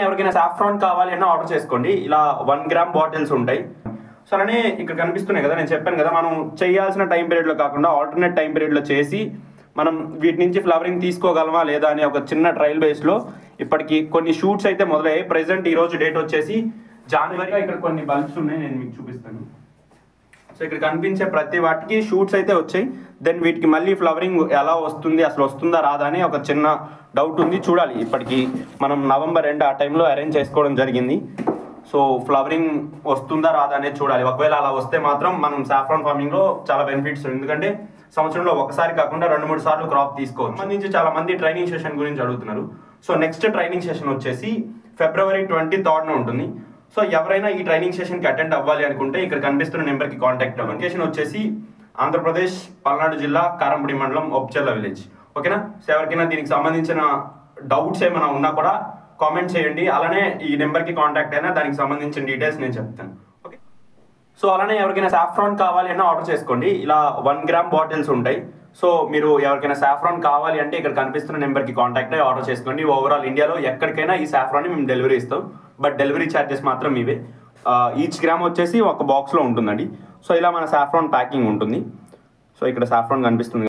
ఎవరికైనా సాఫ్రాన్ కావాలి అన్న ఆర్డర్ చేసుకోండి. ఇలా 1 గ్రామ్ బాటిల్స్ ఉంటాయి. సో అలానే ఇక్కడ కనిపిస్తున్నాయి కదా, నేను చెప్పాను కదా, మనం చేయాల్సిన టైం పీరియడ్లో కాకుండా ఆల్టర్నేట్ టైం పీరియడ్లో చేసి మనం వీటి నుంచి ఫ్లవరింగ్ తీసుకోగలమా లేదా అని ఒక చిన్న ట్రయల్ బేస్లో ఇప్పటికి కొన్ని షూట్స్ అయితే మొదలయ్యాయి. ప్రెసెంట్ ఈరోజు డేట్ వచ్చేసి జనవరి. ఇక్కడ కొన్ని బల్బ్స్ ఉన్నాయి, నేను మీకు చూపిస్తాను. సో ఇక్కడ కనిపించే ప్రతి వాటికి షూట్స్ అయితే వచ్చాయి. దెన్ వీటికి మళ్ళీ ఫ్లవరింగ్ ఎలా వస్తుంది, అసలు వస్తుందా రాదా అని ఒక చిన్న డౌట్ ఉంది, చూడాలి. ఇప్పటికి మనం నవంబర్ ఎండ్ ఆ టైంలో అరేంజ్ చేసుకోవడం జరిగింది. సో ఫ్లవరింగ్ వస్తుందా రాదా అనేది చూడాలి. ఒకవేళ అలా వస్తే మాత్రం మనం సాఫ్రాన్ ఫార్మింగ్లో చాలా బెనిఫిట్స్, ఎందుకంటే సంవత్సరంలో ఒకసారి కాకుండా 2-3 సార్లు క్రాప్ తీసుకోవచ్చు. సంబంధించి చాలా మంది ట్రైనింగ్ సెషన్ గురించి అడుగుతున్నారు. సో నెక్స్ట్ ట్రైనింగ్ సెషన్ వచ్చేసి ఫిబ్రవరి 23rd ఉంటుంది. సో ఎవరైనా ఈ ట్రైనింగ్ సెషన్కి అటెండ్ అవ్వాలి అనుకుంటే ఇక్కడ కనిపిస్తున్న నెంబర్కి కాంటాక్ట్ అవ్వండి. లొకేషన్ వచ్చేసి ఆంధ్రప్రదేశ్, పల్నాడు జిల్లా, కారంపూడి మండలం, ఒప్చెర్ల విలేజ్. ఓకేనా? సో ఎవరికైనా దీనికి సంబంధించిన డౌట్స్ ఏమైనా ఉన్నా కూడా కామెంట్ చేయండి. అలానే ఈ నెంబర్కి కాంటాక్ట్ అయినా దానికి సంబంధించిన డీటెయిల్స్ నేను చెప్తాను. ఓకే. సో అలానే ఎవరికైనా సాఫ్రాన్ కావాలి అన్న ఆర్డర్ చేసుకోండి. ఇలా 1 గ్రామ్ బాటిల్స్ ఉంటాయి. సో మీరు ఎవరికైనా సాఫ్రాన్ కావాలి అంటే ఇక్కడ కనిపిస్తున్న నెంబర్కి కాంటాక్ట్ అయ్యి ఆర్డర్ చేసుకోండి. ఓవరాల్ ఇండియాలో ఎక్కడికైనా ఈ సాఫ్రాన్ని మేము డెలివరీ ఇస్తాం. బట్ డెలివరీ ఛార్జెస్ మాత్రం ఇవే. ఈచ్ గ్రామ్ వచ్చేసి ఒక బాక్స్లో ఉంటుందండి. సో ఇలా మన సాఫ్రాన్ ప్యాకింగ్ ఉంటుంది. సో ఇక్కడ సాఫ్రాన్ కనిపిస్తుంది.